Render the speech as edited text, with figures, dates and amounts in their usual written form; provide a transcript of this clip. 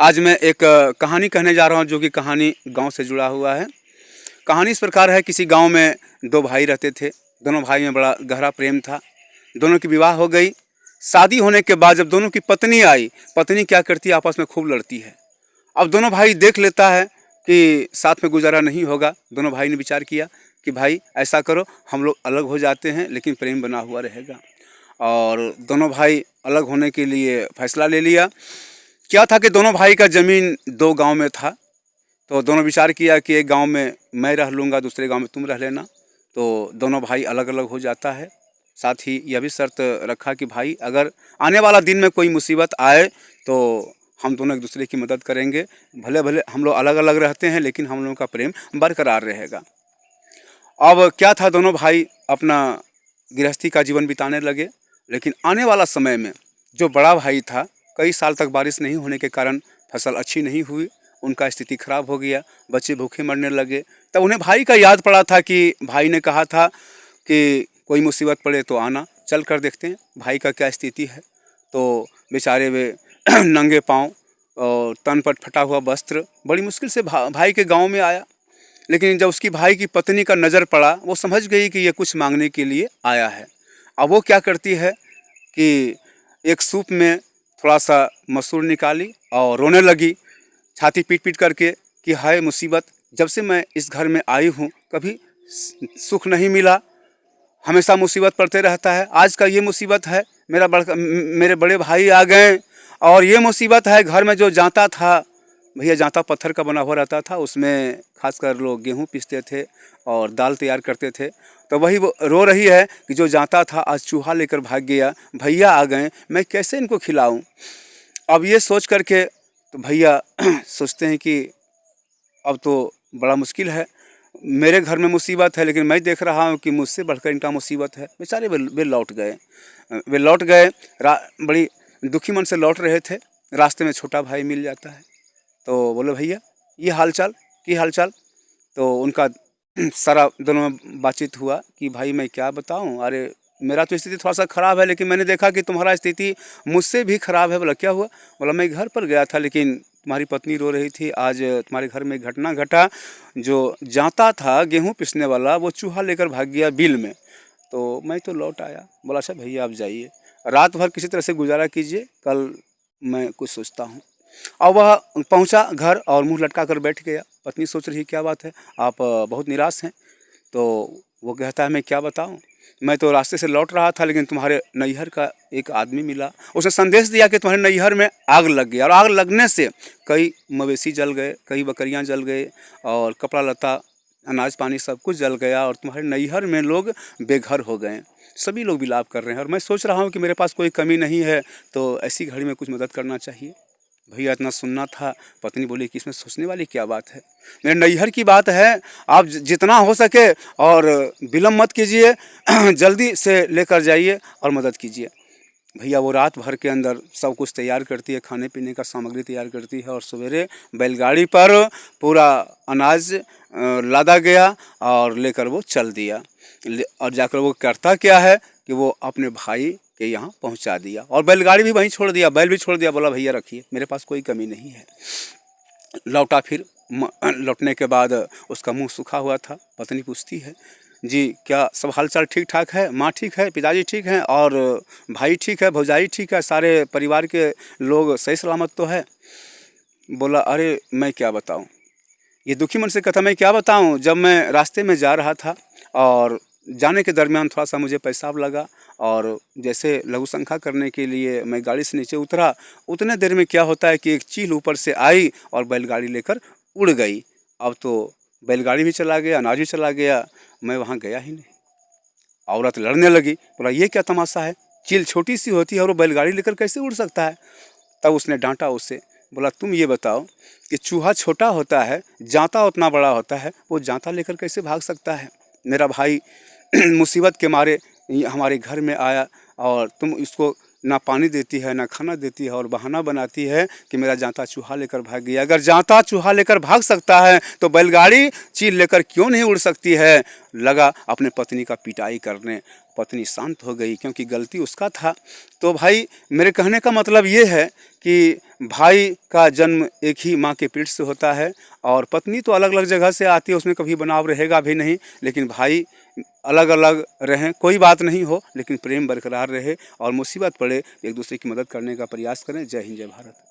आज मैं एक कहानी कहने जा रहा हूँ जो कि कहानी गांव से जुड़ा हुआ है। कहानी इस प्रकार है, किसी गांव में दो भाई रहते थे। दोनों भाई में बड़ा गहरा प्रेम था। दोनों की विवाह हो गई। शादी होने के बाद जब दोनों की पत्नी आई, पत्नी क्या करती है, आपस में खूब लड़ती है। अब दोनों भाई देख लेता है कि साथ में गुजारा नहीं होगा। दोनों भाई ने विचार किया कि भाई ऐसा करो, हम लोग अलग हो जाते हैं लेकिन प्रेम बना हुआ रहेगा। और दोनों भाई अलग होने के लिए फैसला ले लिया। क्या था कि दोनों भाई का ज़मीन दो गांव में था। तो दोनों विचार किया कि एक गांव में मैं रह लूँगा, दूसरे गांव में तुम रह लेना। तो दोनों भाई अलग अलग हो जाता है। साथ ही यह भी शर्त रखा कि भाई अगर आने वाला दिन में कोई मुसीबत आए तो हम दोनों एक दूसरे की मदद करेंगे। भले भले हम लोग अलग अलग रहते हैं लेकिन हम लोगों का प्रेम बरकरार रहेगा। अब क्या था, दोनों भाई अपना गृहस्थी का जीवन बिताने लगे। लेकिन आने वाला समय में जो बड़ा भाई था, कई साल तक बारिश नहीं होने के कारण फसल अच्छी नहीं हुई। उनका स्थिति खराब हो गया, बच्चे भूखे मरने लगे। तब उन्हें भाई का याद पड़ा था कि भाई ने कहा था कि कोई मुसीबत पड़े तो आना, चल कर देखते हैं भाई का क्या स्थिति है। तो बेचारे वे नंगे पाँव और तन पर फटा हुआ वस्त्र बड़ी मुश्किल से भाई के गांव में आया। लेकिन जब उसकी भाई की पत्नी का नज़र पड़ा, वो समझ गई कि ये कुछ मांगने के लिए आया है। अब वो क्या करती है कि एक सूप में थोड़ा सा मसूर निकाली और रोने लगी, छाती पीट पीट करके कि हाय मुसीबत, जब से मैं इस घर में आई हूँ कभी सुख नहीं मिला, हमेशा मुसीबत पड़ते रहता है। आज का ये मुसीबत है, मेरे बड़े भाई आ गए और ये मुसीबत है। घर में जो जाता था, भैया जाता पत्थर का बना हुआ रहता था, उसमें खासकर लोग गेहूँ पीसते थे और दाल तैयार करते थे। तो वही वो रो रही है कि जो जाता था आज चूहा लेकर भाग गया, भैया आ गए, मैं कैसे इनको खिलाऊं। अब ये सोच करके तो भैया सोचते हैं कि अब तो बड़ा मुश्किल है, मेरे घर में मुसीबत है लेकिन मैं देख रहा हूँ कि मुझसे बढ़कर इनका मुसीबत है। बेचारे वे लौट गए। बड़ी दुखी मन से लौट रहे थे। रास्ते में छोटा भाई मिल जाता है। तो बोले भैया ये हालचाल की हालचाल। तो उनका सारा दोनों में बातचीत हुआ कि भाई मैं क्या बताऊं, अरे मेरा तो स्थिति थोड़ा सा ख़राब है लेकिन मैंने देखा कि तुम्हारा स्थिति मुझसे भी ख़राब है। बोला क्या हुआ? बोला मैं घर पर गया था लेकिन तुम्हारी पत्नी रो रही थी, आज तुम्हारे घर में घटना घटा। जो जाता था गेहूँ पिसने वाला वो चूहा लेकर भाग गया बिल में, तो मैं तो लौट आया। बोला अच्छा भैया आप जाइए, रात भर किसी तरह से गुजारा कीजिए, कल मैं कुछ सोचता हूँ। और वह पहुंचा घर और मुंह लटका कर बैठ गया। पत्नी सोच रही क्या बात है, आप बहुत निराश हैं। तो वो कहता है मैं क्या बताऊं, मैं तो रास्ते से लौट रहा था लेकिन तुम्हारे नैहर का एक आदमी मिला, उसने संदेश दिया कि तुम्हारे नैहर में आग लग गई। और आग लगने से कई मवेशी जल गए, कई बकरियां जल गए और कपड़ा लता अनाज पानी सब कुछ जल गया और तुम्हारे नैहर में लोग बेघर हो गए। सभी लोग विलाप कर रहे हैं और मैं सोच रहा हूँ कि मेरे पास कोई कमी नहीं है, तो ऐसी घड़ी में कुछ मदद करना चाहिए। भैया इतना सुनना था। पत्नी बोली कि इसमें सोचने वाली क्या बात है, मेरे नैहर की बात है, आप जितना हो सके और विलम्ब मत कीजिए, जल्दी से लेकर जाइए और मदद कीजिए। भैया वो रात भर के अंदर सब कुछ तैयार करती है, खाने पीने का सामग्री तैयार करती है और सवेरे बैलगाड़ी पर पूरा अनाज लादा गया और लेकर वो चल दिया। और जाकर वो करता क्या है कि वो अपने भाई के यहाँ पहुँचा दिया और बैलगाड़ी भी वहीं छोड़ दिया, बैल भी छोड़ दिया। बोला भैया रखिए, मेरे पास कोई कमी नहीं है। लौटा फिर लौटने के बाद उसका मुंह सूखा हुआ था। पत्नी पूछती है जी क्या सब हालचाल ठीक ठाक है, माँ ठीक है, पिताजी ठीक हैं और भाई ठीक है, भौजाई ठीक है, सारे परिवार के लोग सही सलामत तो है? बोला अरे मैं क्या बताऊं, ये दुखी मन से कहता मैं क्या बताऊं, जब मैं रास्ते में जा रहा था और जाने के दरमियान थोड़ा सा मुझे पेशाब लगा और जैसे लघु शंका करने के लिए मैं गाड़ी से नीचे उतरा, उतने देर में क्या होता है कि एक चील ऊपर से आई और बैलगाड़ी लेकर उड़ गई। अब तो बैलगाड़ी भी चला गया, अनाज भी चला गया, मैं वहाँ गया ही नहीं। औरत लड़ने लगी। बोला ये क्या तमाशा है, चील छोटी सी होती है और वो बैलगाड़ी लेकर कैसे उड़ सकता है? तब उसने डांटा उसे। बोला तुम ये बताओ कि चूहा छोटा होता है, जांता उतना बड़ा होता है, वो जांता लेकर कैसे भाग सकता है? मेरा भाई मुसीबत के मारे हमारे घर में आया और तुम इसको ना पानी देती है ना खाना देती है और बहाना बनाती है कि मेरा जांता चूहा लेकर भाग गया। अगर जांता चूहा लेकर भाग सकता है तो बैलगाड़ी चील लेकर क्यों नहीं उड़ सकती है? लगा अपने पत्नी का पिटाई करने। पत्नी शांत हो गई क्योंकि गलती उसका था। तो भाई मेरे कहने का मतलब ये है कि भाई का जन्म एक ही माँ के पेट से होता है और पत्नी तो अलग अलग जगह से आती है, उसमें कभी बनाव रहेगा भी नहीं, लेकिन भाई अलग अलग रहें कोई बात नहीं हो, लेकिन प्रेम बरकरार रहे और मुसीबत पड़े एक दूसरे की मदद करने का प्रयास करें। जय हिंद, जय भारत।